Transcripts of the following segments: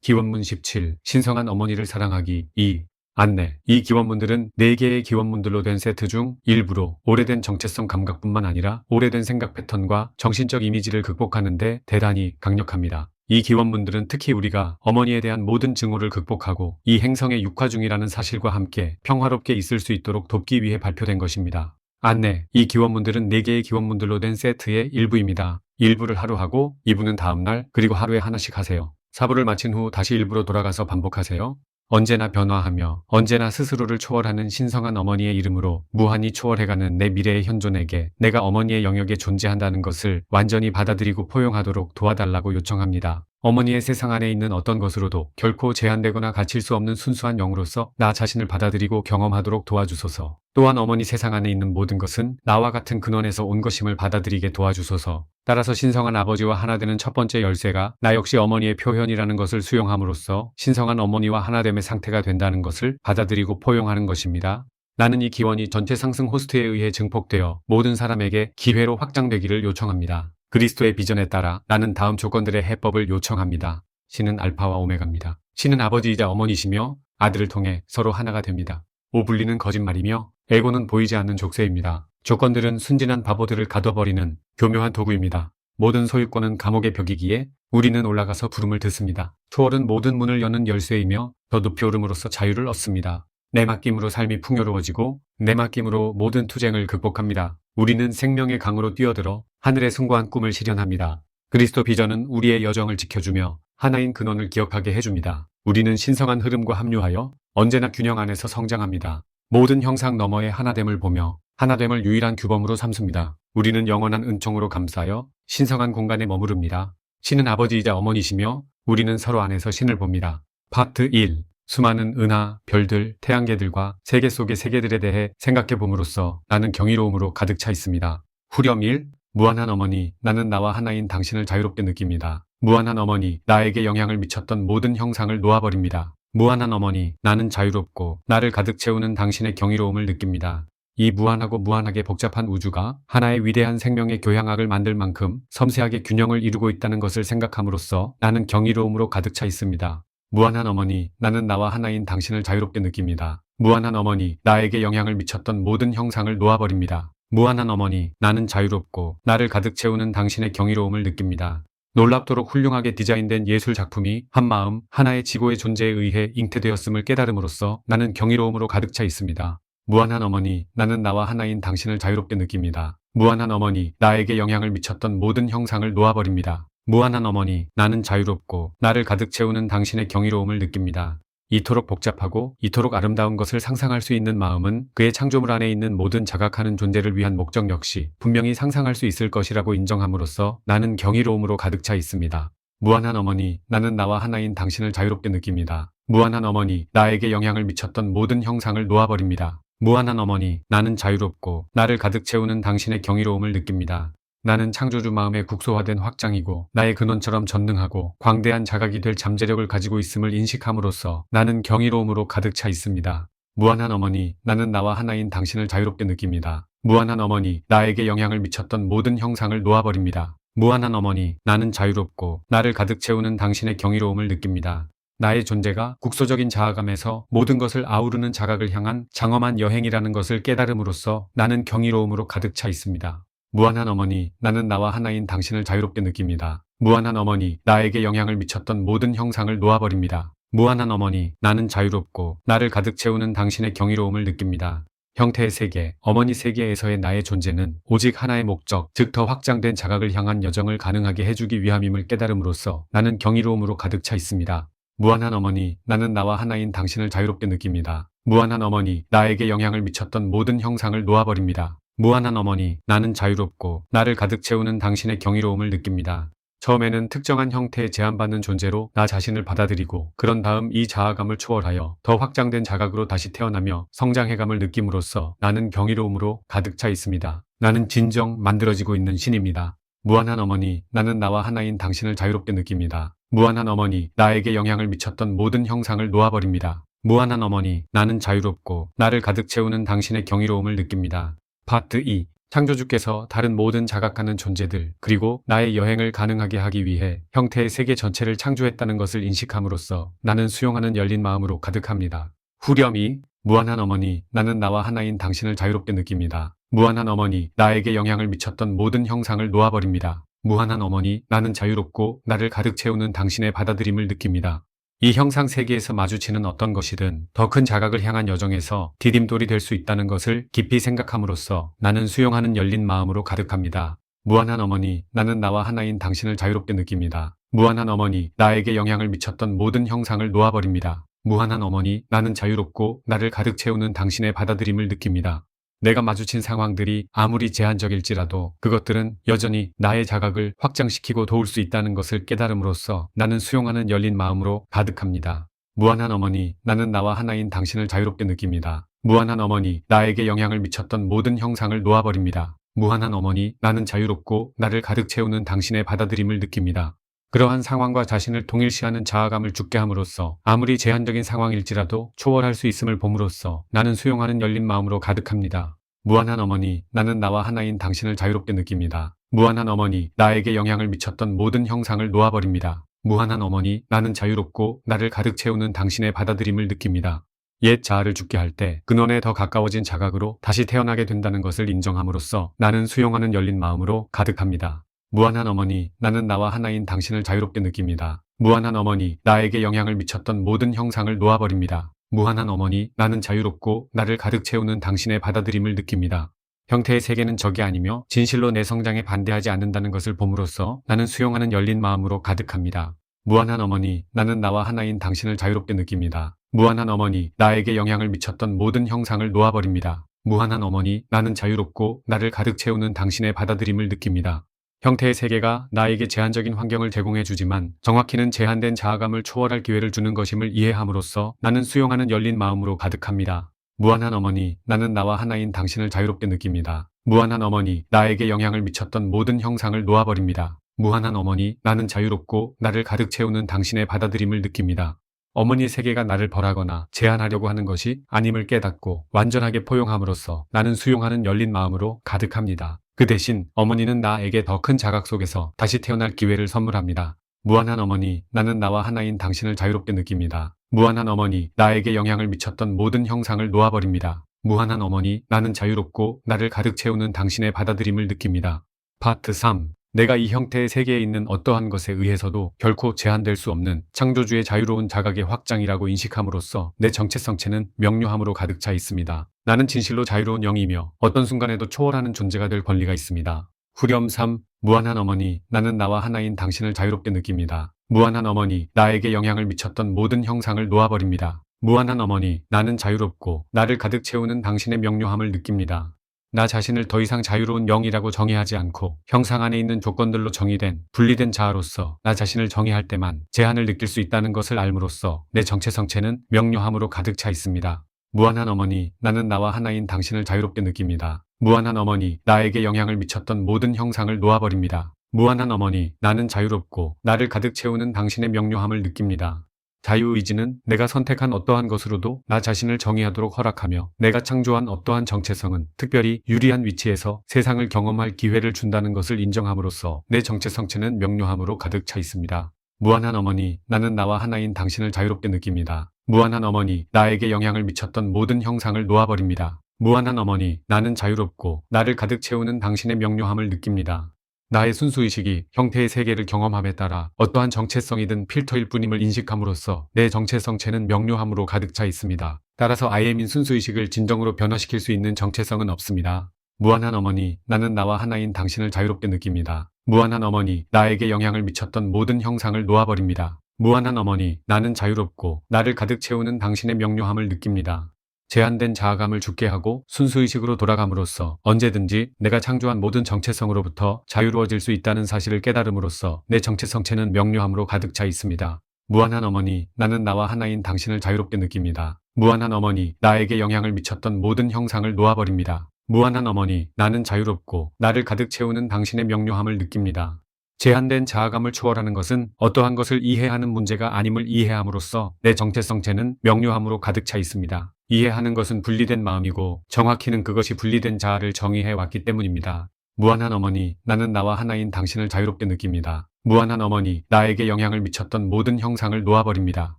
기원문 17. 신성한 어머니를 사랑하기 2. 안내. 이 기원문들은 4개의 기원문들로 된 세트 중 일부로 오래된 정체성 감각뿐만 아니라 오래된 생각 패턴과 정신적 이미지를 극복하는 데 대단히 강력합니다. 이 기원문들은 특히 우리가 어머니에 대한 모든 증오를 극복하고 이 행성의 육화 중이라는 사실과 함께 평화롭게 있을 수 있도록 돕기 위해 발표된 것입니다. 안내. 이 기원문들은 4개의 기원문들로 된 세트의 일부입니다. 일부를 하루 하고 2부는 다음날 그리고 하루에 하나씩 하세요. 4부를 마친 후 다시 일부로 돌아가서 반복하세요. 언제나 변화하며 언제나 스스로를 초월하는 신성한 어머니의 이름으로 무한히 초월해가는 내 미래의 현존에게 내가 어머니의 영역에 존재한다는 것을 완전히 받아들이고 포용하도록 도와달라고 요청합니다. 어머니의 세상 안에 있는 어떤 것으로도 결코 제한되거나 갇힐 수 없는 순수한 영으로서 나 자신을 받아들이고 경험하도록 도와주소서. 또한 어머니 세상 안에 있는 모든 것은 나와 같은 근원에서 온 것임을 받아들이게 도와주소서. 따라서 신성한 아버지와 하나 되는 첫 번째 열쇠가 나 역시 어머니의 표현이라는 것을 수용함으로써 신성한 어머니와 하나됨의 상태가 된다는 것을 받아들이고 포용하는 것입니다. 나는 이 기원이 전체 상승 호스트에 의해 증폭되어 모든 사람에게 기회로 확장되기를 요청합니다. 그리스도의 비전에 따라 나는 다음 조건들의 해법을 요청합니다. 신은 알파와 오메가입니다. 신은 아버지이자 어머니시며 아들을 통해 서로 하나가 됩니다. 오블리는 거짓말이며 에고는 보이지 않는 족쇄입니다. 조건들은 순진한 바보들을 가둬버리는 교묘한 도구입니다. 모든 소유권은 감옥의 벽이기에 우리는 올라가서 부름을 듣습니다. 초월은 모든 문을 여는 열쇠이며 더 높이 오름으로써 자유를 얻습니다. 내 맡김으로 삶이 풍요로워지고 내 맡김으로 모든 투쟁을 극복합니다. 우리는 생명의 강으로 뛰어들어 하늘의 숭고한 꿈을 실현합니다. 그리스도 비전은 우리의 여정을 지켜주며 하나인 근원을 기억하게 해줍니다. 우리는 신성한 흐름과 합류하여 언제나 균형 안에서 성장합니다. 모든 형상 너머의 하나됨을 보며 하나됨을 유일한 규범으로 삼습니다. 우리는 영원한 은총으로 감싸여 신성한 공간에 머무릅니다. 신은 아버지이자 어머니시며 우리는 서로 안에서 신을 봅니다. 파트 1. 수많은 은하, 별들, 태양계들과 세계 속의 세계들에 대해 생각해 봄으로써 나는 경이로움으로 가득 차 있습니다. 후렴 1. 무한한 어머니, 나는 나와 하나인 당신을 자유롭게 느낍니다. 무한한 어머니, 나에게 영향을 미쳤던 모든 형상을 놓아버립니다. 무한한 어머니, 나는 자유롭고 나를 가득 채우는 당신의 경이로움을 느낍니다. 이 무한하고 무한하게 복잡한 우주가 하나의 위대한 생명의 교향악을 만들 만큼 섬세하게 균형을 이루고 있다는 것을 생각함으로써 나는 경이로움으로 가득 차 있습니다. 무한한 어머니, 나는 나와 하나인 당신을 자유롭게 느낍니다. 무한한 어머니, 나에게 영향을 미쳤던 모든 형상을 놓아버립니다. 무한한 어머니, 나는 자유롭고 나를 가득 채우는 당신의 경이로움을 느낍니다. 놀랍도록 훌륭하게 디자인된 예술 작품이 한 마음, 하나의 지고의 존재에 의해 잉태되었음을 깨달음으로써 나는 경이로움으로 가득 차 있습니다. 무한한 어머니, 나는 나와 하나인 당신을 자유롭게 느낍니다. 무한한 어머니, 나에게 영향을 미쳤던 모든 형상을 놓아버립니다. 무한한 어머니, 나는 자유롭고 나를 가득 채우는 당신의 경이로움을 느낍니다. 이토록 복잡하고 이토록 아름다운 것을 상상할 수 있는 마음은 그의 창조물 안에 있는 모든 자각하는 존재를 위한 목적 역시 분명히 상상할 수 있을 것이라고 인정함으로써 나는 경이로움으로 가득 차 있습니다. 무한한 어머니, 나는 나와 하나인 당신을 자유롭게 느낍니다. 무한한 어머니, 나에게 영향을 미쳤던 모든 형상을 놓아버립니다. 무한한 어머니, 나는 자유롭고 나를 가득 채우는 당신의 경이로움을 느낍니다. 나는 창조주 마음의 국소화된 확장이고 나의 근원처럼 전능하고 광대한 자각이 될 잠재력을 가지고 있음을 인식함으로써 나는 경이로움으로 가득 차 있습니다. 무한한 어머니, 나는 나와 하나인 당신을 자유롭게 느낍니다. 무한한 어머니, 나에게 영향을 미쳤던 모든 형상을 놓아버립니다. 무한한 어머니, 나는 자유롭고 나를 가득 채우는 당신의 경이로움을 느낍니다. 나의 존재가 국소적인 자아감에서 모든 것을 아우르는 자각을 향한 장엄한 여행이라는 것을 깨달음으로써 나는 경이로움으로 가득 차 있습니다. 무한한 어머니, 나는 나와 하나인 당신을 자유롭게 느낍니다. 무한한 어머니, 나에게 영향을 미쳤던 모든 형상을 놓아버립니다. 무한한 어머니, 나는 자유롭고 나를 가득 채우는 당신의 경이로움을 느낍니다. 형태의 세계, 어머니 세계에서의 나의 존재는 오직 하나의 목적, 즉 더 확장된 자각을 향한 여정을 가능하게 해주기 위함임을 깨달음으로써 나는 경이로움으로 가득 차 있습니다. 무한한 어머니, 나는 나와 하나인 당신을 자유롭게 느낍니다. 무한한 어머니, 나에게 영향을 미쳤던 모든 형상을 놓아버립니다. 무한한 어머니, 나는 자유롭고 나를 가득 채우는 당신의 경이로움을 느낍니다. 처음에는 특정한 형태에 제한받는 존재로 나 자신을 받아들이고 그런 다음 이 자아감을 초월하여 더 확장된 자각으로 다시 태어나며 성장해감을 느낌으로써 나는 경이로움으로 가득 차 있습니다. 나는 진정 만들어지고 있는 신입니다. 무한한 어머니, 나는 나와 하나인 당신을 자유롭게 느낍니다. 무한한 어머니, 나에게 영향을 미쳤던 모든 형상을 놓아버립니다. 무한한 어머니, 나는 자유롭고 나를 가득 채우는 당신의 경이로움을 느낍니다. 파트 2. 창조주께서 다른 모든 자각하는 존재들 그리고 나의 여행을 가능하게 하기 위해 형태의 세계 전체를 창조했다는 것을 인식함으로써 나는 수용하는 열린 마음으로 가득합니다. 후렴이 무한한 어머니, 나는 나와 하나인 당신을 자유롭게 느낍니다. 무한한 어머니, 나에게 영향을 미쳤던 모든 형상을 놓아버립니다. 무한한 어머니, 나는 자유롭고 나를 가득 채우는 당신의 받아들임을 느낍니다. 이 형상 세계에서 마주치는 어떤 것이든 더 큰 자각을 향한 여정에서 디딤돌이 될 수 있다는 것을 깊이 생각함으로써 나는 수용하는 열린 마음으로 가득합니다. 무한한 어머니, 나는 나와 하나인 당신을 자유롭게 느낍니다. 무한한 어머니, 나에게 영향을 미쳤던 모든 형상을 놓아버립니다. 무한한 어머니, 나는 자유롭고 나를 가득 채우는 당신의 받아들임을 느낍니다. 내가 마주친 상황들이 아무리 제한적일지라도 그것들은 여전히 나의 자각을 확장시키고 도울 수 있다는 것을 깨달음으로써 나는 수용하는 열린 마음으로 가득합니다. 무한한 어머니, 나는 나와 하나인 당신을 자유롭게 느낍니다. 무한한 어머니, 나에게 영향을 미쳤던 모든 형상을 놓아버립니다. 무한한 어머니, 나는 자유롭고 나를 가득 채우는 당신의 받아들임을 느낍니다. 그러한 상황과 자신을 동일시하는 자아감을 죽게 함으로써 아무리 제한적인 상황일지라도 초월할 수 있음을 봄으로써 나는 수용하는 열린 마음으로 가득합니다. 무한한 어머니, 나는 나와 하나인 당신을 자유롭게 느낍니다. 무한한 어머니, 나에게 영향을 미쳤던 모든 형상을 놓아버립니다. 무한한 어머니, 나는 자유롭고 나를 가득 채우는 당신의 받아들임을 느낍니다. 옛 자아를 죽게 할 때 근원에 더 가까워진 자각으로 다시 태어나게 된다는 것을 인정함으로써 나는 수용하는 열린 마음으로 가득합니다. 무한한 어머니, 나는 나와 하나인 당신을 자유롭게 느낍니다. 무한한 어머니, 나에게 영향을 미쳤던 모든 형상을 놓아버립니다. 무한한 어머니, 나는 자유롭고 나를 가득 채우는 당신의 받아들임을 느낍니다. 형태의 세계는 적이 아니며 진실로 내 성장에 반대하지 않는다는 것을 봄으로써 나는 수용하는 열린 마음으로 가득합니다. 무한한 어머니, 나는 나와 하나인 당신을 자유롭게 느낍니다. 무한한 어머니, 나에게 영향을 미쳤던 모든 형상을 놓아버립니다. 무한한 어머니, 나는 자유롭고 나를 가득 채우는 당신의 받아들임을 느낍니다. 형태의 세계가 나에게 제한적인 환경을 제공해 주지만 정확히는 제한된 자아감을 초월할 기회를 주는 것임을 이해함으로써 나는 수용하는 열린 마음으로 가득합니다. 무한한 어머니, 나는 나와 하나인 당신을 자유롭게 느낍니다. 무한한 어머니, 나에게 영향을 미쳤던 모든 형상을 놓아버립니다. 무한한 어머니, 나는 자유롭고 나를 가득 채우는 당신의 받아들임을 느낍니다. 어머니의 세계가 나를 벌하거나 제한하려고 하는 것이 아님을 깨닫고 완전하게 포용함으로써 나는 수용하는 열린 마음으로 가득합니다. 그 대신 어머니는 나에게 더 큰 자각 속에서 다시 태어날 기회를 선물합니다. 무한한 어머니, 나는 나와 하나인 당신을 자유롭게 느낍니다. 무한한 어머니, 나에게 영향을 미쳤던 모든 형상을 놓아버립니다. 무한한 어머니, 나는 자유롭고 나를 가득 채우는 당신의 받아들임을 느낍니다. 파트 3. 내가 이 형태의 세계에 있는 어떠한 것에 의해서도 결코 제한될 수 없는 창조주의 자유로운 자각의 확장이라고 인식함으로써 내 정체성체는 명료함으로 가득 차 있습니다. 나는 진실로 자유로운 영이며 어떤 순간에도 초월하는 존재가 될 권리가 있습니다. 후렴 3. 무한한 어머니, 나는 나와 하나인 당신을 자유롭게 느낍니다. 무한한 어머니, 나에게 영향을 미쳤던 모든 형상을 놓아버립니다. 무한한 어머니, 나는 자유롭고 나를 가득 채우는 당신의 명료함을 느낍니다. 나 자신을 더 이상 자유로운 영이라고 정의하지 않고 형상 안에 있는 조건들로 정의된 분리된 자아로서 나 자신을 정의할 때만 제한을 느낄 수 있다는 것을 알므로써 내 정체성체는 명료함으로 가득 차 있습니다. 무한한 어머니, 나는 나와 하나인 당신을 자유롭게 느낍니다. 무한한 어머니, 나에게 영향을 미쳤던 모든 형상을 놓아버립니다. 무한한 어머니, 나는 자유롭고 나를 가득 채우는 당신의 명료함을 느낍니다. 자유의지는 내가 선택한 어떠한 것으로도 나 자신을 정의하도록 허락하며 내가 창조한 어떠한 정체성은 특별히 유리한 위치에서 세상을 경험할 기회를 준다는 것을 인정함으로써 내 정체성체는 명료함으로 가득 차 있습니다. 무한한 어머니, 나는 나와 하나인 당신을 자유롭게 느낍니다. 무한한 어머니, 나에게 영향을 미쳤던 모든 형상을 놓아버립니다. 무한한 어머니, 나는 자유롭고 나를 가득 채우는 당신의 명료함을 느낍니다. 나의 순수의식이 형태의 세계를 경험함에 따라 어떠한 정체성이든 필터일 뿐임을 인식함으로써 내 정체성체는 명료함으로 가득 차 있습니다. 따라서 IM인 순수의식을 진정으로 변화시킬 수 있는 정체성은 없습니다. 무한한 어머니, 나는 나와 하나인 당신을 자유롭게 느낍니다. 무한한 어머니, 나에게 영향을 미쳤던 모든 형상을 놓아버립니다. 무한한 어머니, 나는 자유롭고 나를 가득 채우는 당신의 명료함을 느낍니다. 제한된 자아감을 죽게 하고 순수의식으로 돌아감으로써 언제든지 내가 창조한 모든 정체성으로부터 자유로워질 수 있다는 사실을 깨달음으로써 내 정체성체는 명료함으로 가득 차 있습니다. 무한한 어머니, 나는 나와 하나인 당신을 자유롭게 느낍니다. 무한한 어머니, 나에게 영향을 미쳤던 모든 형상을 놓아버립니다. 무한한 어머니, 나는 자유롭고 나를 가득 채우는 당신의 명료함을 느낍니다. 제한된 자아감을 초월하는 것은 어떠한 것을 이해하는 문제가 아님을 이해함으로써 내 정체성체는 명료함으로 가득 차 있습니다. 이해하는 것은 분리된 마음이고 정확히는 그것이 분리된 자아를 정의해 왔기 때문입니다. 무한한 어머니, 나는 나와 하나인 당신을 자유롭게 느낍니다. 무한한 어머니, 나에게 영향을 미쳤던 모든 형상을 놓아버립니다.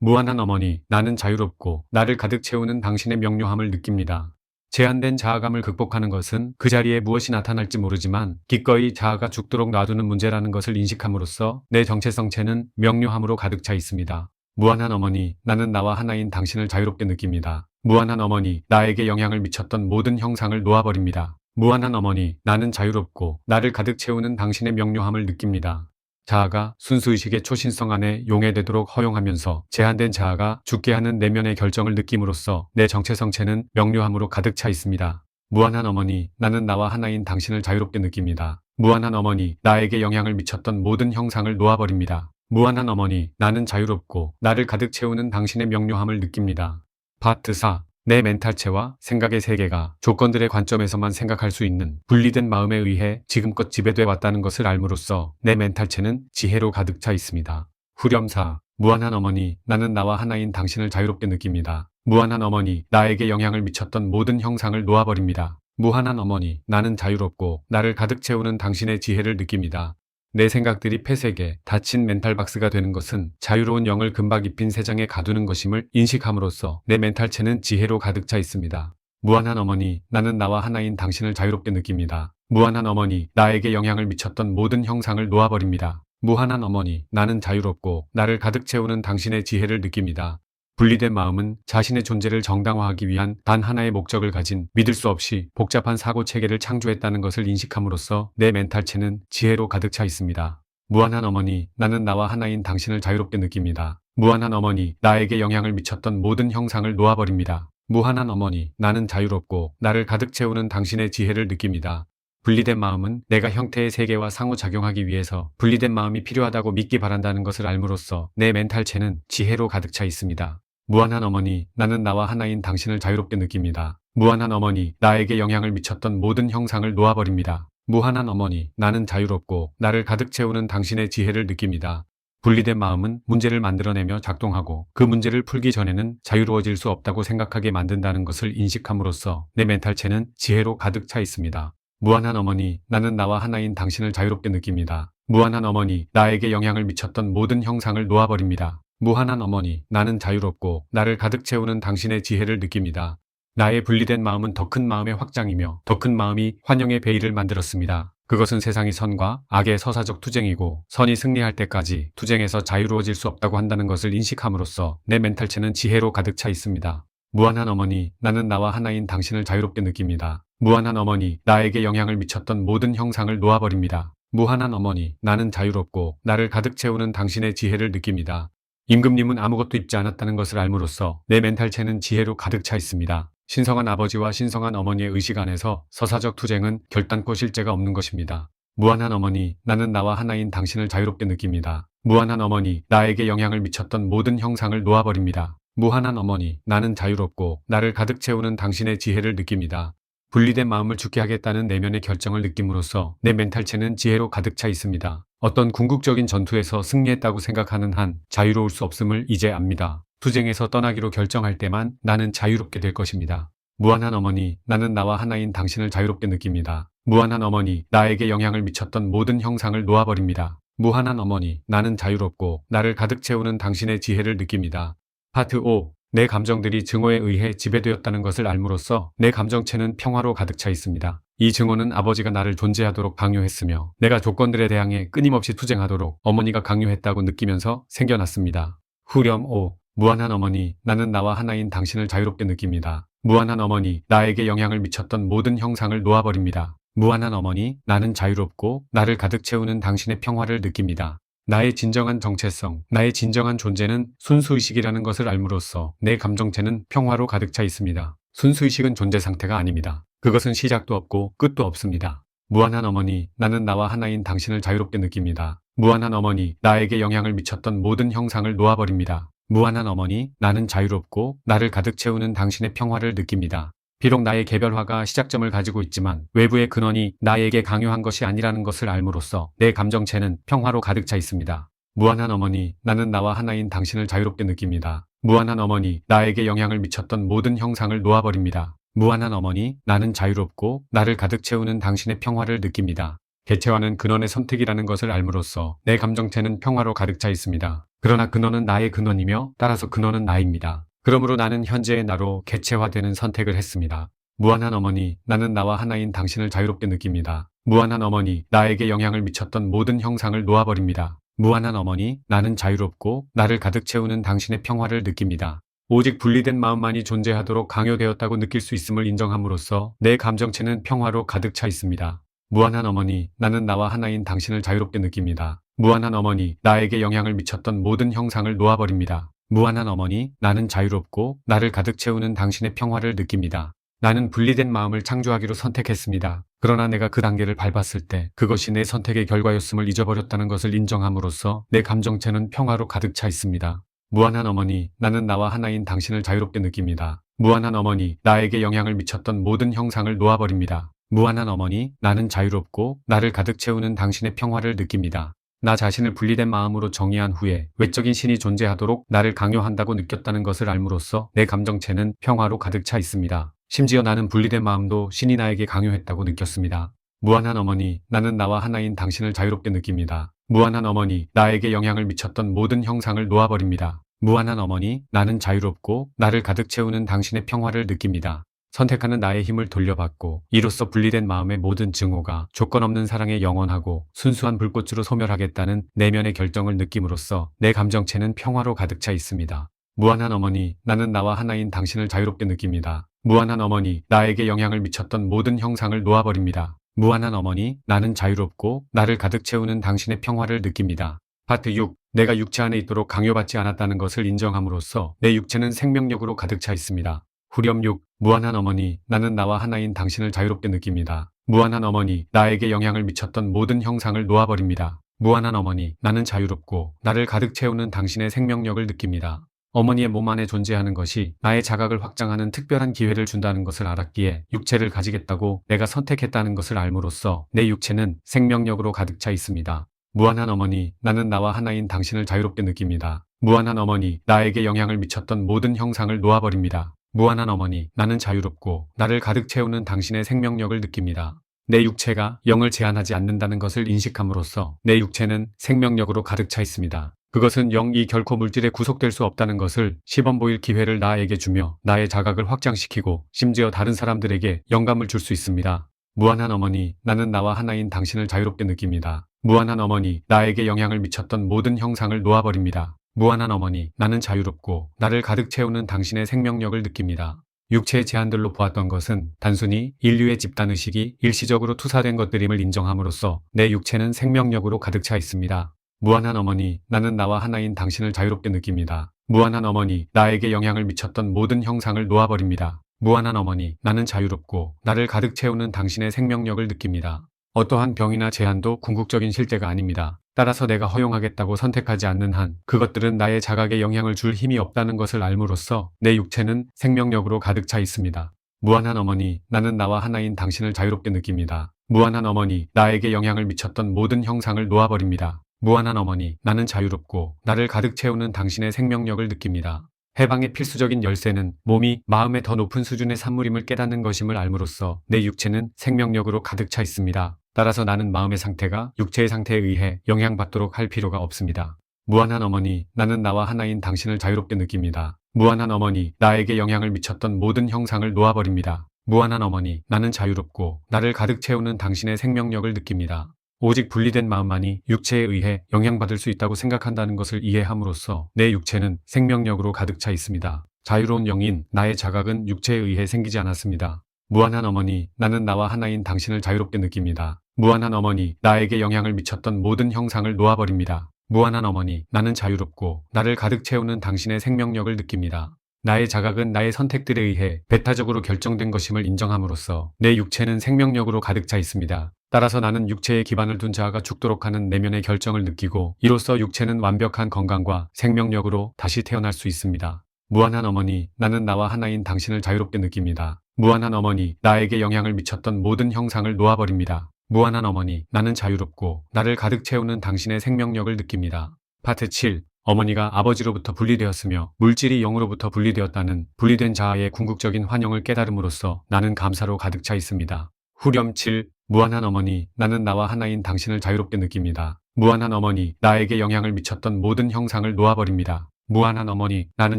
무한한 어머니, 나는 자유롭고 나를 가득 채우는 당신의 명료함을 느낍니다. 제한된 자아감을 극복하는 것은 그 자리에 무엇이 나타날지 모르지만 기꺼이 자아가 죽도록 놔두는 문제라는 것을 인식함으로써 내 정체성체는 명료함으로 가득 차 있습니다. 무한한 어머니, 나는 나와 하나인 당신을 자유롭게 느낍니다. 무한한 어머니, 나에게 영향을 미쳤던 모든 형상을 놓아버립니다. 무한한 어머니, 나는 자유롭고 나를 가득 채우는 당신의 명료함을 느낍니다. 자아가 순수의식의 초신성 안에 용해되도록 허용하면서 제한된 자아가 죽게 하는 내면의 결정을 느낌으로써 내 정체성체는 명료함으로 가득 차 있습니다. 무한한 어머니, 나는 나와 하나인 당신을 자유롭게 느낍니다. 무한한 어머니, 나에게 영향을 미쳤던 모든 형상을 놓아버립니다. 무한한 어머니, 나는 자유롭고 나를 가득 채우는 당신의 명료함을 느낍니다. 파트 4. 내 멘탈체와 생각의 세계가 조건들의 관점에서만 생각할 수 있는 분리된 마음에 의해 지금껏 지배돼 왔다는 것을 알므로써 내 멘탈체는 지혜로 가득 차 있습니다. 후렴사. 무한한 어머니, 나는 나와 하나인 당신을 자유롭게 느낍니다. 무한한 어머니, 나에게 영향을 미쳤던 모든 형상을 놓아버립니다. 무한한 어머니, 나는 자유롭고 나를 가득 채우는 당신의 지혜를 느낍니다. 내 생각들이 폐쇄게 닫힌 멘탈박스가 되는 것은 자유로운 영을 금박 입힌 새 장에 가두는 것임을 인식함으로써 내 멘탈체는 지혜로 가득 차 있습니다. 무한한 어머니, 나는 나와 하나인 당신을 자유롭게 느낍니다. 무한한 어머니, 나에게 영향을 미쳤던 모든 형상을 놓아버립니다. 무한한 어머니, 나는 자유롭고 나를 가득 채우는 당신의 지혜를 느낍니다. 분리된 마음은 자신의 존재를 정당화하기 위한 단 하나의 목적을 가진 믿을 수 없이 복잡한 사고체계를 창조했다는 것을 인식함으로써 내 멘탈체는 지혜로 가득 차 있습니다. 무한한 어머니, 나는 나와 하나인 당신을 자유롭게 느낍니다. 무한한 어머니, 나에게 영향을 미쳤던 모든 형상을 놓아버립니다. 무한한 어머니, 나는 자유롭고 나를 가득 채우는 당신의 지혜를 느낍니다. 분리된 마음은 내가 형태의 세계와 상호작용하기 위해서 분리된 마음이 필요하다고 믿기 바란다는 것을 알므로써 내 멘탈체는 지혜로 가득 차 있습니다. 무한한 어머니, 나는 나와 하나인 당신을 자유롭게 느낍니다. 무한한 어머니, 나에게 영향을 미쳤던 모든 형상을 놓아버립니다. 무한한 어머니, 나는 자유롭고 나를 가득 채우는 당신의 지혜를 느낍니다. 분리된 마음은 문제를 만들어내며 작동하고 그 문제를 풀기 전에는 자유로워질 수 없다고 생각하게 만든다는 것을 인식함으로써 내 멘탈체는 지혜로 가득 차 있습니다. 무한한 어머니, 나는 나와 하나인 당신을 자유롭게 느낍니다. 무한한 어머니, 나에게 영향을 미쳤던 모든 형상을 놓아버립니다. 무한한 어머니, 나는 자유롭고 나를 가득 채우는 당신의 지혜를 느낍니다. 나의 분리된 마음은 더 큰 마음의 확장이며 더 큰 마음이 환영의 베일을 만들었습니다. 그것은 세상이 선과 악의 서사적 투쟁이고 선이 승리할 때까지 투쟁에서 자유로워질 수 없다고 한다는 것을 인식함으로써 내 멘탈체는 지혜로 가득 차 있습니다. 무한한 어머니, 나는 나와 하나인 당신을 자유롭게 느낍니다. 무한한 어머니, 나에게 영향을 미쳤던 모든 형상을 놓아버립니다. 무한한 어머니, 나는 자유롭고 나를 가득 채우는 당신의 지혜를 느낍니다. 임금님은 아무것도 입지 않았다는 것을 알므로써 내 멘탈체는 지혜로 가득 차 있습니다. 신성한 아버지와 신성한 어머니의 의식 안에서 서사적 투쟁은 결단코 실제가 없는 것입니다. 무한한 어머니, 나는 나와 하나인 당신을 자유롭게 느낍니다. 무한한 어머니, 나에게 영향을 미쳤던 모든 형상을 놓아버립니다. 무한한 어머니, 나는 자유롭고 나를 가득 채우는 당신의 지혜를 느낍니다. 분리된 마음을 죽게 하겠다는 내면의 결정을 느낌으로써 내 멘탈체는 지혜로 가득 차 있습니다. 어떤 궁극적인 전투에서 승리했다고 생각하는 한 자유로울 수 없음을 이제 압니다. 투쟁에서 떠나기로 결정할 때만 나는 자유롭게 될 것입니다. 무한한 어머니, 나는 나와 하나인 당신을 자유롭게 느낍니다. 무한한 어머니, 나에게 영향을 미쳤던 모든 형상을 놓아버립니다. 무한한 어머니, 나는 자유롭고 나를 가득 채우는 당신의 지혜를 느낍니다. 파트 5. 내 감정들이 증오에 의해 지배되었다는 것을 알므로써 내 감정체는 평화로 가득 차 있습니다. 이 증오는 아버지가 나를 존재하도록 강요했으며 내가 조건들에 대항해 끊임없이 투쟁하도록 어머니가 강요했다고 느끼면서 생겨났습니다. 후렴 5. 무한한 어머니, 나는 나와 하나인 당신을 자유롭게 느낍니다. 무한한 어머니, 나에게 영향을 미쳤던 모든 형상을 놓아버립니다. 무한한 어머니, 나는 자유롭고 나를 가득 채우는 당신의 평화를 느낍니다. 나의 진정한 정체성, 나의 진정한 존재는 순수의식이라는 것을 알므로써 내 감정체는 평화로 가득 차 있습니다. 순수의식은 존재 상태가 아닙니다. 그것은 시작도 없고 끝도 없습니다. 무한한 어머니, 나는 나와 하나인 당신을 자유롭게 느낍니다. 무한한 어머니, 나에게 영향을 미쳤던 모든 형상을 놓아버립니다. 무한한 어머니, 나는 자유롭고 나를 가득 채우는 당신의 평화를 느낍니다. 비록 나의 개별화가 시작점을 가지고 있지만 외부의 근원이 나에게 강요한 것이 아니라는 것을 알므로써 내 감정체는 평화로 가득 차 있습니다. 무한한 어머니, 나는 나와 하나인 당신을 자유롭게 느낍니다. 무한한 어머니, 나에게 영향을 미쳤던 모든 형상을 놓아버립니다. 무한한 어머니, 나는 자유롭고 나를 가득 채우는 당신의 평화를 느낍니다. 개체화는 근원의 선택이라는 것을 알므로써 내 감정체는 평화로 가득 차 있습니다. 그러나 근원은 나의 근원이며 따라서 근원은 나입니다. 그러므로 나는 현재의 나로 개체화되는 선택을 했습니다. 무한한 어머니, 나는 나와 하나인 당신을 자유롭게 느낍니다. 무한한 어머니, 나에게 영향을 미쳤던 모든 형상을 놓아버립니다. 무한한 어머니, 나는 자유롭고 나를 가득 채우는 당신의 평화를 느낍니다. 오직 분리된 마음만이 존재하도록 강요되었다고 느낄 수 있음을 인정함으로써 내 감정체는 평화로 가득 차 있습니다. 무한한 어머니, 나는 나와 하나인 당신을 자유롭게 느낍니다. 무한한 어머니, 나에게 영향을 미쳤던 모든 형상을 놓아버립니다. 무한한 어머니, 나는 자유롭고 나를 가득 채우는 당신의 평화를 느낍니다. 나는 분리된 마음을 창조하기로 선택했습니다. 그러나 내가 그 단계를 밟았을 때 그것이 내 선택의 결과였음을 잊어버렸다는 것을 인정함으로써 내 감정체는 평화로 가득 차 있습니다. 무한한 어머니, 나는 나와 하나인 당신을 자유롭게 느낍니다. 무한한 어머니, 나에게 영향을 미쳤던 모든 형상을 놓아버립니다. 무한한 어머니, 나는 자유롭고 나를 가득 채우는 당신의 평화를 느낍니다. 나 자신을 분리된 마음으로 정의한 후에 외적인 신이 존재하도록 나를 강요한다고 느꼈다는 것을 알므로써 내 감정체는 평화로 가득 차 있습니다. 심지어 나는 분리된 마음도 신이 나에게 강요했다고 느꼈습니다. 무한한 어머니, 나는 나와 하나인 당신을 자유롭게 느낍니다. 무한한 어머니, 나에게 영향을 미쳤던 모든 형상을 놓아버립니다. 무한한 어머니, 나는 자유롭고 나를 가득 채우는 당신의 평화를 느낍니다. 선택하는 나의 힘을 돌려받고 이로써 분리된 마음의 모든 증오가 조건 없는 사랑에 영원하고 순수한 불꽃으로 소멸하겠다는 내면의 결정을 느낌으로써 내 감정체는 평화로 가득 차 있습니다. 무한한 어머니, 나는 나와 하나인 당신을 자유롭게 느낍니다. 무한한 어머니, 나에게 영향을 미쳤던 모든 형상을 놓아버립니다. 무한한 어머니, 나는 자유롭고 나를 가득 채우는 당신의 평화를 느낍니다. 파트 6. 내가 육체 안에 있도록 강요받지 않았다는 것을 인정함으로써 내 육체는 생명력으로 가득 차 있습니다. 후렴 6. 무한한 어머니, 나는 나와 하나인 당신을 자유롭게 느낍니다. 무한한 어머니, 나에게 영향을 미쳤던 모든 형상을 놓아버립니다. 무한한 어머니, 나는 자유롭고 나를 가득 채우는 당신의 생명력을 느낍니다. 어머니의 몸 안에 존재하는 것이 나의 자각을 확장하는 특별한 기회를 준다는 것을 알았기에 육체를 가지겠다고 내가 선택했다는 것을 알므로써 내 육체는 생명력으로 가득 차 있습니다. 무한한 어머니, 나는 나와 하나인 당신을 자유롭게 느낍니다. 무한한 어머니, 나에게 영향을 미쳤던 모든 형상을 놓아버립니다. 무한한 어머니, 나는 자유롭고 나를 가득 채우는 당신의 생명력을 느낍니다. 내 육체가 영을 제한하지 않는다는 것을 인식함으로써 내 육체는 생명력으로 가득 차 있습니다. 그것은 영이 결코 물질에 구속될 수 없다는 것을 시범 보일 기회를 나에게 주며 나의 자각을 확장시키고 심지어 다른 사람들에게 영감을 줄 수 있습니다. 무한한 어머니, 나는 나와 하나인 당신을 자유롭게 느낍니다. 무한한 어머니, 나에게 영향을 미쳤던 모든 형상을 놓아버립니다. 무한한 어머니, 나는 자유롭고 나를 가득 채우는 당신의 생명력을 느낍니다. 육체의 제한들로 보았던 것은 단순히 인류의 집단의식이 일시적으로 투사된 것들임을 인정함으로써 내 육체는 생명력으로 가득 차 있습니다. 무한한 어머니, 나는 나와 하나인 당신을 자유롭게 느낍니다. 무한한 어머니, 나에게 영향을 미쳤던 모든 형상을 놓아버립니다. 무한한 어머니, 나는 자유롭고 나를 가득 채우는 당신의 생명력을 느낍니다. 어떠한 병이나 제한도 궁극적인 실제가 아닙니다. 따라서 내가 허용하겠다고 선택하지 않는 한 그것들은 나의 자각에 영향을 줄 힘이 없다는 것을 알므로써 내 육체는 생명력으로 가득 차 있습니다. 무한한 어머니, 나는 나와 하나인 당신을 자유롭게 느낍니다. 무한한 어머니, 나에게 영향을 미쳤던 모든 형상을 놓아버립니다. 무한한 어머니, 나는 자유롭고 나를 가득 채우는 당신의 생명력을 느낍니다. 해방의 필수적인 열쇠는 몸이 마음의 더 높은 수준의 산물임을 깨닫는 것임을 알므로써 내 육체는 생명력으로 가득 차 있습니다. 따라서 나는 마음의 상태가 육체의 상태에 의해 영향받도록 할 필요가 없습니다. 무한한 어머니, 나는 나와 하나인 당신을 자유롭게 느낍니다. 무한한 어머니, 나에게 영향을 미쳤던 모든 형상을 놓아버립니다. 무한한 어머니, 나는 자유롭고 나를 가득 채우는 당신의 생명력을 느낍니다. 오직 분리된 마음만이 육체에 의해 영향받을 수 있다고 생각한다는 것을 이해함으로써 내 육체는 생명력으로 가득 차 있습니다. 자유로운 영인, 나의 자각은 육체에 의해 생기지 않았습니다. 무한한 어머니, 나는 나와 하나인 당신을 자유롭게 느낍니다. 무한한 어머니, 나에게 영향을 미쳤던 모든 형상을 놓아버립니다. 무한한 어머니, 나는 자유롭고 나를 가득 채우는 당신의 생명력을 느낍니다. 나의 자각은 나의 선택들에 의해 배타적으로 결정된 것임을 인정함으로써 내 육체는 생명력으로 가득 차 있습니다. 따라서 나는 육체에 기반을 둔 자아가 죽도록 하는 내면의 결정을 느끼고 이로써 육체는 완벽한 건강과 생명력으로 다시 태어날 수 있습니다. 무한한 어머니, 나는 나와 하나인 당신을 자유롭게 느낍니다. 무한한 어머니, 나에게 영향을 미쳤던 모든 형상을 놓아버립니다. 무한한 어머니, 나는 자유롭고 나를 가득 채우는 당신의 생명력을 느낍니다. 파트 7. 어머니가 아버지로부터 분리되었으며 물질이 영으로부터 분리되었다는 분리된 자아의 궁극적인 환영을 깨달음으로써 나는 감사로 가득 차 있습니다. 후렴 7. 무한한 어머니, 나는 나와 하나인 당신을 자유롭게 느낍니다. 무한한 어머니, 나에게 영향을 미쳤던 모든 형상을 놓아버립니다. 무한한 어머니, 나는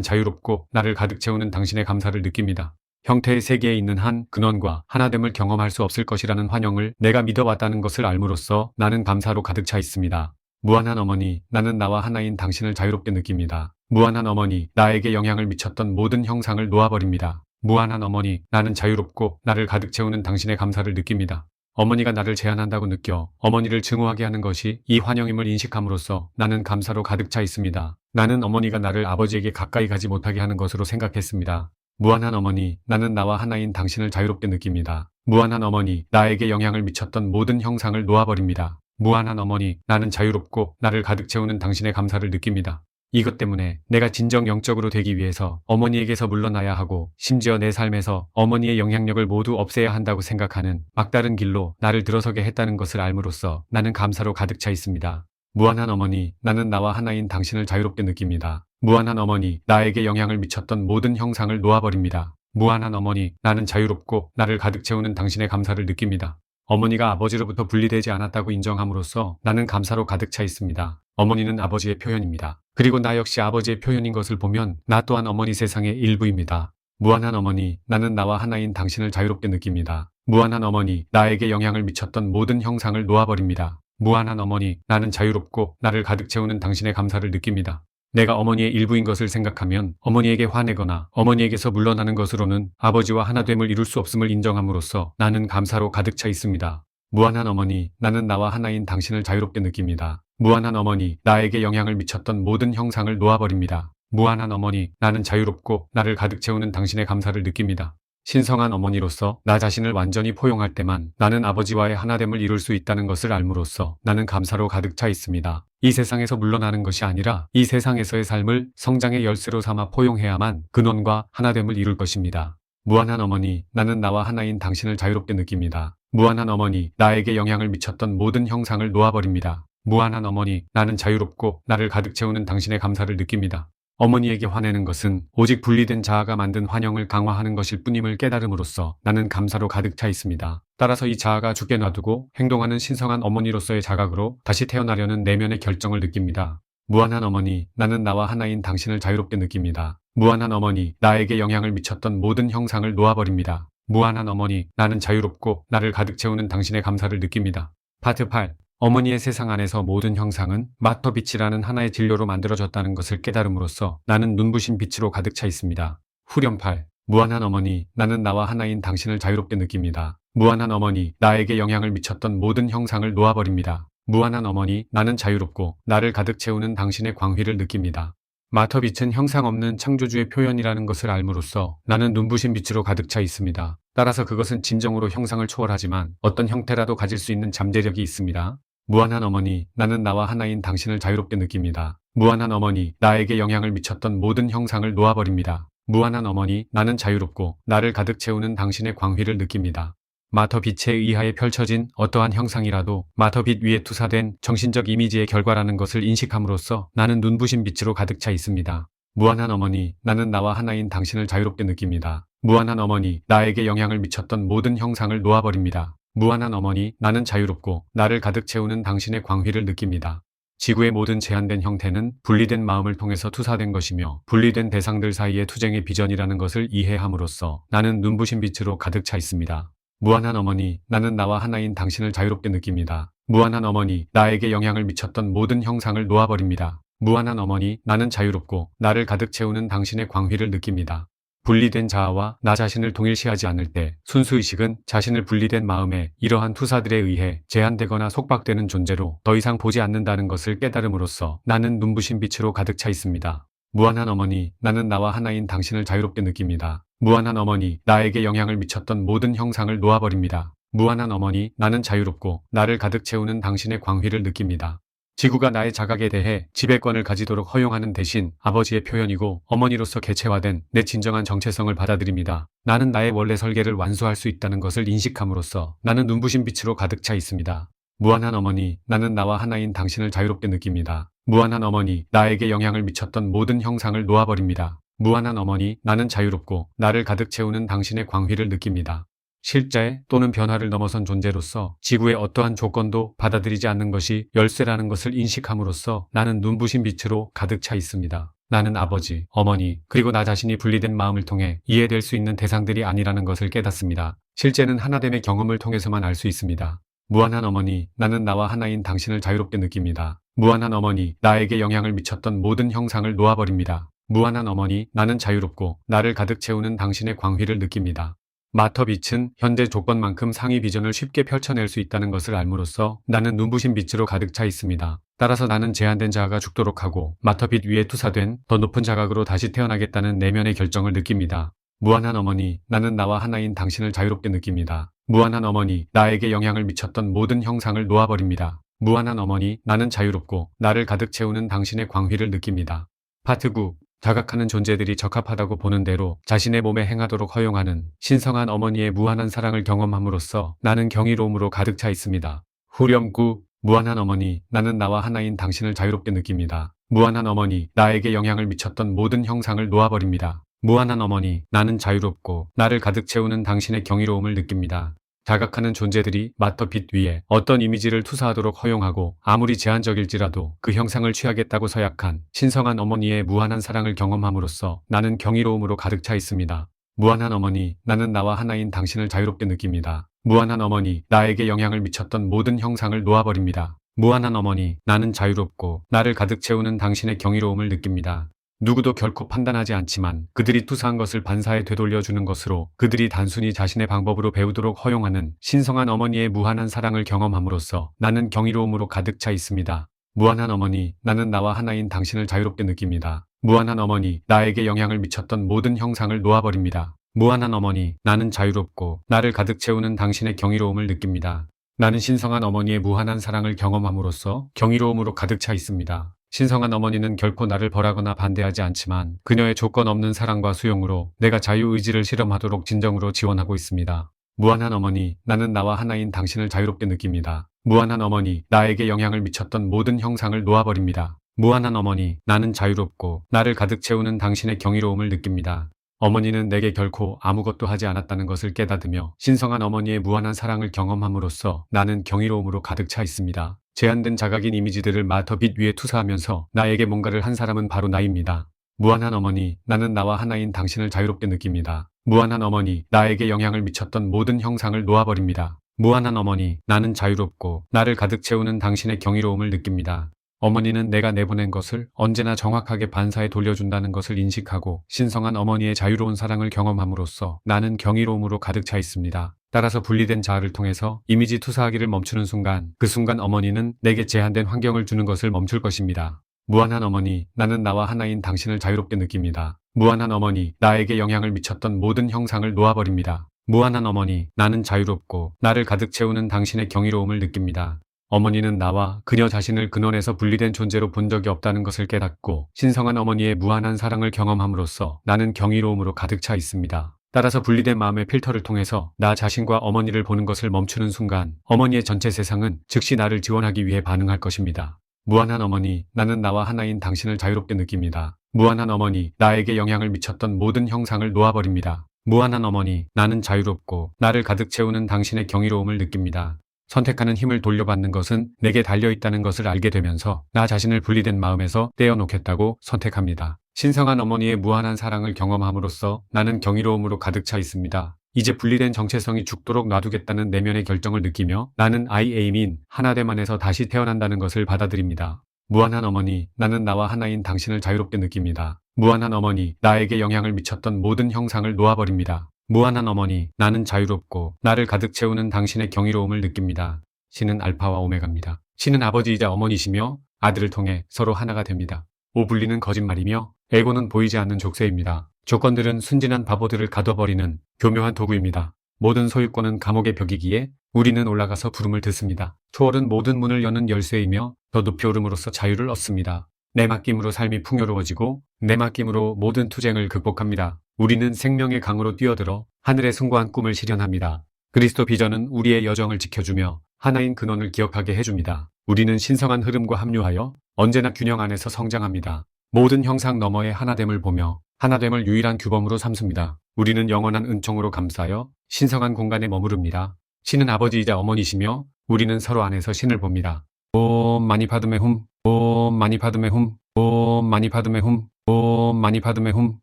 자유롭고 나를 가득 채우는 당신의 감사를 느낍니다. 형태의 세계에 있는 한 근원과 하나됨을 경험할 수 없을 것이라는 환영을 내가 믿어왔다는 것을 알므로써 나는 감사로 가득 차 있습니다. 무한한 어머니, 나는 나와 하나인 당신을 자유롭게 느낍니다. 무한한 어머니, 나에게 영향을 미쳤던 모든 형상을 놓아버립니다. 무한한 어머니, 나는 자유롭고 나를 가득 채우는 당신의 감사를 느낍니다. 어머니가 나를 제한한다고 느껴 어머니를 증오하게 하는 것이 이 환영임을 인식함으로써 나는 감사로 가득 차 있습니다. 나는 어머니가 나를 아버지에게 가까이 가지 못하게 하는 것으로 생각했습니다. 무한한 어머니, 나는 나와 하나인 당신을 자유롭게 느낍니다. 무한한 어머니, 나에게 영향을 미쳤던 모든 형상을 놓아버립니다. 무한한 어머니, 나는 자유롭고 나를 가득 채우는 당신의 감사를 느낍니다. 이것 때문에 내가 진정 영적으로 되기 위해서 어머니에게서 물러나야 하고 심지어 내 삶에서 어머니의 영향력을 모두 없애야 한다고 생각하는 막다른 길로 나를 들어서게 했다는 것을 알므로써 나는 감사로 가득 차 있습니다. 무한한 어머니, 나는 나와 하나인 당신을 자유롭게 느낍니다. 무한한 어머니, 나에게 영향을 미쳤던 모든 형상을 놓아버립니다. 무한한 어머니, 나는 자유롭고 나를 가득 채우는 당신의 감사를 느낍니다. 어머니가 아버지로부터 분리되지 않았다고 인정함으로써 나는 감사로 가득 차 있습니다. 어머니는 아버지의 표현입니다. 그리고 나 역시 아버지의 표현인 것을 보면 나 또한 어머니 세상의 일부입니다. 무한한 어머니, 나는 나와 하나인 당신을 자유롭게 느낍니다. 무한한 어머니, 나에게 영향을 미쳤던 모든 형상을 놓아버립니다. 무한한 어머니, 나는 자유롭고 나를 가득 채우는 당신의 감사를 느낍니다. 내가 어머니의 일부인 것을 생각하면 어머니에게 화내거나 어머니에게서 물러나는 것으로는 아버지와 하나됨을 이룰 수 없음을 인정함으로써 나는 감사로 가득 차 있습니다. 무한한 어머니, 나는 나와 하나인 당신을 자유롭게 느낍니다. 무한한 어머니, 나에게 영향을 미쳤던 모든 형상을 놓아버립니다. 무한한 어머니, 나는 자유롭고 나를 가득 채우는 당신의 감사를 느낍니다. 신성한 어머니로서 나 자신을 완전히 포용할 때만 나는 아버지와의 하나됨을 이룰 수 있다는 것을 알므로써 나는 감사로 가득 차 있습니다. 이 세상에서 물러나는 것이 아니라 이 세상에서의 삶을 성장의 열쇠로 삼아 포용해야만 근원과 하나됨을 이룰 것입니다. 무한한 어머니, 나는 나와 하나인 당신을 자유롭게 느낍니다. 무한한 어머니, 나에게 영향을 미쳤던 모든 형상을 놓아버립니다. 무한한 어머니, 나는 자유롭고 나를 가득 채우는 당신의 감사를 느낍니다. 어머니에게 화내는 것은 오직 분리된 자아가 만든 환영을 강화하는 것일 뿐임을 깨달음으로써 나는 감사로 가득 차 있습니다. 따라서 이 자아가 죽게 놔두고 행동하는 신성한 어머니로서의 자각으로 다시 태어나려는 내면의 결정을 느낍니다. 무한한 어머니, 나는 나와 하나인 당신을 자유롭게 느낍니다. 무한한 어머니, 나에게 영향을 미쳤던 모든 형상을 놓아버립니다. 무한한 어머니, 나는 자유롭고 나를 가득 채우는 당신의 감사를 느낍니다. 파트 8. 어머니의 세상 안에서 모든 형상은 마터빛이라는 하나의 진료로 만들어졌다는 것을 깨달음으로써 나는 눈부신 빛으로 가득 차 있습니다. 후렴 8. 무한한 어머니, 나는 나와 하나인 당신을 자유롭게 느낍니다. 무한한 어머니, 나에게 영향을 미쳤던 모든 형상을 놓아버립니다. 무한한 어머니, 나는 자유롭고 나를 가득 채우는 당신의 광휘를 느낍니다. 마터빛은 형상 없는 창조주의 표현이라는 것을 알므로써 나는 눈부신 빛으로 가득 차 있습니다. 따라서 그것은 진정으로 형상을 초월하지만 어떤 형태라도 가질 수 있는 잠재력이 있습니다. 무한한 어머니, 나는 나와 하나인 당신을 자유롭게 느낍니다. 무한한 어머니, 나에게 영향을 미쳤던 모든 형상을 놓아버립니다. 무한한 어머니, 나는 자유롭고 나를 가득 채우는 당신의 광휘를 느낍니다. 마터빛에 의하에 펼쳐진 어떠한 형상이라도 마터빛 위에 투사된 정신적 이미지의 결과라는 것을 인식함으로써 나는 눈부신 빛으로 가득 차 있습니다. 무한한 어머니, 나는 나와 하나인 당신을 자유롭게 느낍니다. 무한한 어머니, 나에게 영향을 미쳤던 모든 형상을 놓아버립니다. 무한한 어머니, 나는 자유롭고 나를 가득 채우는 당신의 광휘를 느낍니다. 지구의 모든 제한된 형태는 분리된 마음을 통해서 투사된 것이며 분리된 대상들 사이의 투쟁의 비전이라는 것을 이해함으로써 나는 눈부신 빛으로 가득 차 있습니다. 무한한 어머니, 나는 나와 하나인 당신을 자유롭게 느낍니다. 무한한 어머니, 나에게 영향을 미쳤던 모든 형상을 놓아버립니다. 무한한 어머니, 나는 자유롭고 나를 가득 채우는 당신의 광휘를 느낍니다. 분리된 자아와 나 자신을 동일시하지 않을 때 순수의식은 자신을 분리된 마음에 이러한 투사들에 의해 제한되거나 속박되는 존재로 더 이상 보지 않는다는 것을 깨달음으로써 나는 눈부신 빛으로 가득 차 있습니다. 무한한 어머니, 나는 나와 하나인 당신을 자유롭게 느낍니다. 무한한 어머니, 나에게 영향을 미쳤던 모든 형상을 놓아버립니다. 무한한 어머니, 나는 자유롭고 나를 가득 채우는 당신의 광휘를 느낍니다. 지구가 나의 자각에 대해 지배권을 가지도록 허용하는 대신 아버지의 표현이고 어머니로서 개체화된 내 진정한 정체성을 받아들입니다. 나는 나의 원래 설계를 완수할 수 있다는 것을 인식함으로써 나는 눈부신 빛으로 가득 차 있습니다. 무한한 어머니, 나는 나와 하나인 당신을 자유롭게 느낍니다. 무한한 어머니, 나에게 영향을 미쳤던 모든 형상을 놓아버립니다. 무한한 어머니, 나는 자유롭고 나를 가득 채우는 당신의 광휘를 느낍니다. 실제 또는 변화를 넘어선 존재로서 지구의 어떠한 조건도 받아들이지 않는 것이 열쇠라는 것을 인식함으로써 나는 눈부신 빛으로 가득 차 있습니다. 나는 아버지, 어머니, 그리고 나 자신이 분리된 마음을 통해 이해될 수 있는 대상들이 아니라는 것을 깨닫습니다. 실제는 하나됨의 경험을 통해서만 알 수 있습니다. 무한한 어머니, 나는 나와 하나인 당신을 자유롭게 느낍니다. 무한한 어머니, 나에게 영향을 미쳤던 모든 형상을 놓아버립니다. 무한한 어머니, 나는 자유롭고 나를 가득 채우는 당신의 광휘를 느낍니다. 마터빛은 현재 조건만큼 상위 비전을 쉽게 펼쳐낼 수 있다는 것을 알므로써 나는 눈부신 빛으로 가득 차 있습니다. 따라서 나는 제한된 자아가 죽도록 하고 마터빛 위에 투사된 더 높은 자각으로 다시 태어나겠다는 내면의 결정을 느낍니다. 무한한 어머니, 나는 나와 하나인 당신을 자유롭게 느낍니다. 무한한 어머니, 나에게 영향을 미쳤던 모든 형상을 놓아버립니다. 무한한 어머니, 나는 자유롭고 나를 가득 채우는 당신의 광휘를 느낍니다. 파트 9. 자각하는 존재들이 적합하다고 보는 대로 자신의 몸에 행하도록 허용하는 신성한 어머니의 무한한 사랑을 경험함으로써 나는 경이로움으로 가득 차 있습니다. 후렴 9. 무한한 어머니, 나는 나와 하나인 당신을 자유롭게 느낍니다. 무한한 어머니, 나에게 영향을 미쳤던 모든 형상을 놓아버립니다. 무한한 어머니, 나는 자유롭고 나를 가득 채우는 당신의 경이로움을 느낍니다. 자각하는 존재들이 마터빛 위에 어떤 이미지를 투사하도록 허용하고 아무리 제한적일지라도 그 형상을 취하겠다고 서약한 신성한 어머니의 무한한 사랑을 경험함으로써 나는 경이로움으로 가득 차 있습니다. 무한한 어머니, 나는 나와 하나인 당신을 자유롭게 느낍니다. 무한한 어머니, 나에게 영향을 미쳤던 모든 형상을 놓아버립니다. 무한한 어머니, 나는 자유롭고 나를 가득 채우는 당신의 경이로움을 느낍니다. 누구도 결코 판단하지 않지만 그들이 투사한 것을 반사에 되돌려주는 것으로 그들이 단순히 자신의 방법으로 배우도록 허용하는 신성한 어머니의 무한한 사랑을 경험함으로써 나는 경이로움으로 가득 차 있습니다. 무한한 어머니, 나는 나와 하나인 당신을 자유롭게 느낍니다. 무한한 어머니, 나에게 영향을 미쳤던 모든 형상을 놓아버립니다. 무한한 어머니, 나는 자유롭고 나를 가득 채우는 당신의 경이로움을 느낍니다. 나는 신성한 어머니의 무한한 사랑을 경험함으로써 경이로움으로 가득 차 있습니다. 신성한 어머니는 결코 나를 벌하거나 반대하지 않지만 그녀의 조건 없는 사랑과 수용으로 내가 자유의지를 실험하도록 진정으로 지원하고 있습니다. 무한한 어머니, 나는 나와 하나인 당신을 자유롭게 느낍니다. 무한한 어머니, 나에게 영향을 미쳤던 모든 형상을 놓아버립니다. 무한한 어머니, 나는 자유롭고 나를 가득 채우는 당신의 경이로움을 느낍니다. 어머니는 내게 결코 아무것도 하지 않았다는 것을 깨닫으며 신성한 어머니의 무한한 사랑을 경험함으로써 나는 경이로움으로 가득 차 있습니다. 제한된 자각인 이미지들을 마터빛 위에 투사하면서 나에게 뭔가를 한 사람은 바로 나입니다. 무한한 어머니, 나는 나와 하나인 당신을 자유롭게 느낍니다. 무한한 어머니, 나에게 영향을 미쳤던 모든 형상을 놓아버립니다. 무한한 어머니, 나는 자유롭고 나를 가득 채우는 당신의 경이로움을 느낍니다. 어머니는 내가 내보낸 것을 언제나 정확하게 반사에 돌려준다는 것을 인식하고 신성한 어머니의 자유로운 사랑을 경험함으로써 나는 경이로움으로 가득 차 있습니다. 따라서 분리된 자아를 통해서 이미지 투사하기를 멈추는 순간, 그 순간 어머니는 내게 제한된 환경을 주는 것을 멈출 것입니다. 무한한 어머니, 나는 나와 하나인 당신을 자유롭게 느낍니다. 무한한 어머니, 나에게 영향을 미쳤던 모든 형상을 놓아버립니다. 무한한 어머니, 나는 자유롭고 나를 가득 채우는 당신의 경이로움을 느낍니다. 어머니는 나와 그녀 자신을 근원에서 분리된 존재로 본 적이 없다는 것을 깨닫고 신성한 어머니의 무한한 사랑을 경험함으로써 나는 경이로움으로 가득 차 있습니다. 따라서 분리된 마음의 필터를 통해서 나 자신과 어머니를 보는 것을 멈추는 순간 어머니의 전체 세상은 즉시 나를 지원하기 위해 반응할 것입니다. 무한한 어머니, 나는 나와 하나인 당신을 자유롭게 느낍니다. 무한한 어머니, 나에게 영향을 미쳤던 모든 형상을 놓아버립니다. 무한한 어머니, 나는 자유롭고 나를 가득 채우는 당신의 경이로움을 느낍니다. 선택하는 힘을 돌려받는 것은 내게 달려있다는 것을 알게 되면서 나 자신을 분리된 마음에서 떼어놓겠다고 선택합니다. 신성한 어머니의 무한한 사랑을 경험함으로써 나는 경이로움으로 가득 차 있습니다. 이제 분리된 정체성이 죽도록 놔두겠다는 내면의 결정을 느끼며 나는 I am인 하나됨 안에서 다시 태어난다는 것을 받아들입니다. 무한한 어머니, 나는 나와 하나인 당신을 자유롭게 느낍니다. 무한한 어머니, 나에게 영향을 미쳤던 모든 형상을 놓아버립니다. 무한한 어머니, 나는 자유롭고 나를 가득 채우는 당신의 경이로움을 느낍니다. 신은 알파와 오메가입니다. 신은 아버지이자 어머니시며 아들을 통해 서로 하나가 됩니다. 오분리는 거짓말이며 에고는 보이지 않는 족쇄입니다. 조건들은 순진한 바보들을 가둬버리는 교묘한 도구입니다. 모든 소유권은 감옥의 벽이기에 우리는 올라가서 부름을 듣습니다. 초월은 모든 문을 여는 열쇠이며 더 높이 오름으로써 자유를 얻습니다. 내 맡김으로 삶이 풍요로워지고 내 맡김으로 모든 투쟁을 극복합니다. 우리는 생명의 강으로 뛰어들어 하늘의 숭고한 꿈을 실현합니다. 그리스도 비전은 우리의 여정을 지켜주며 하나인 근원을 기억하게 해줍니다. 우리는 신성한 흐름과 합류하여 언제나 균형 안에서 성장합니다. 모든 형상 너머의 하나됨을 보며 하나됨을 유일한 규범으로 삼습니다. 우리는 영원한 은총으로 감싸여 신성한 공간에 머무릅니다. 신은 아버지이자 어머니시며 우리는 서로 안에서 신을 봅니다. 옴 마니 파드메 훔, 옴 마니 파드메 훔, 옴 마니 파드메 훔, 옴 마니 파드메 훔,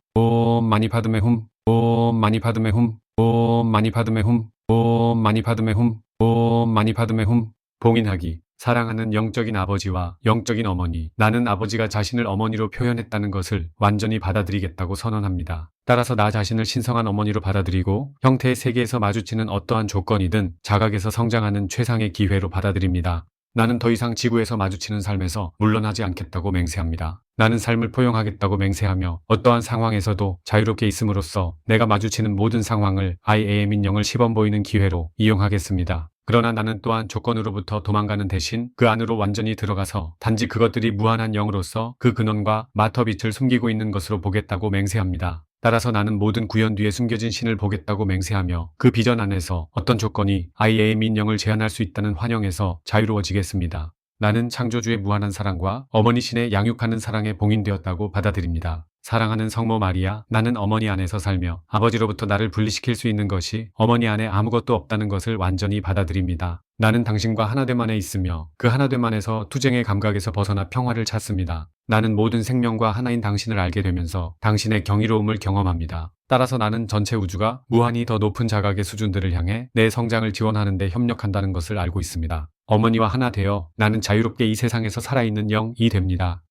옴 마니 파드메 훔, 옴 마니 파드메 훔, 옴 마니 파드메 훔, 옴 마니 파드메 훔, 옴 마니 파드메 훔. 봉인하기. 사랑하는 영적인 아버지와 영적인 어머니, 나는 아버지가 자신을 어머니로 표현했다는 것을 완전히 받아들이겠다고 선언합니다. 따라서 나 자신을 신성한 어머니로 받아들이고 형태의 세계에서 마주치는 어떠한 조건이든 자각에서 성장하는 최상의 기회로 받아들입니다. 나는 더 이상 지구에서 마주치는 삶에서 물러나지 않겠다고 맹세합니다. 나는 삶을 포용하겠다고 맹세하며 어떠한 상황에서도 자유롭게 있음으로써 내가 마주치는 모든 상황을 I am인 영을 시범 보이는 기회로 이용하겠습니다. 그러나 나는 또한 조건으로부터 도망가는 대신 그 안으로 완전히 들어가서 단지 그것들이 무한한 영으로서 그 근원과 마터빛을 숨기고 있는 것으로 보겠다고 맹세합니다. 따라서 나는 모든 구현 뒤에 숨겨진 신을 보겠다고 맹세하며 그 비전 안에서 어떤 조건이 I am인 영을 제한할 수 있다는 환영에서 자유로워지겠습니다. 나는 창조주의 무한한 사랑과 어머니 신의 양육하는 사랑에 봉인되었다고 받아들입니다. 사랑하는 성모 마리아, 나는 어머니 안에서 살며 아버지로부터 나를 분리시킬 수 있는 것이 어머니 안에 아무것도 없다는 것을 완전히 받아들입니다. 나는 당신과 하나됨 안에 있으며 그 하나됨 안에서 투쟁의 감각에서 벗어나 평화를 찾습니다. 나는 모든 생명과 하나인 당신을 알게 되면서 당신의 경이로움을 경험합니다. 따라서 나는 전체 우주가 무한히 더 높은 자각의 수준들을 향해 내 성장을 지원하는 데 협력한다는 것을 알고 있습니다. 어머니와 하나 되어 나는 자유롭게 이 세상에서 살아있는 영이 됩니다.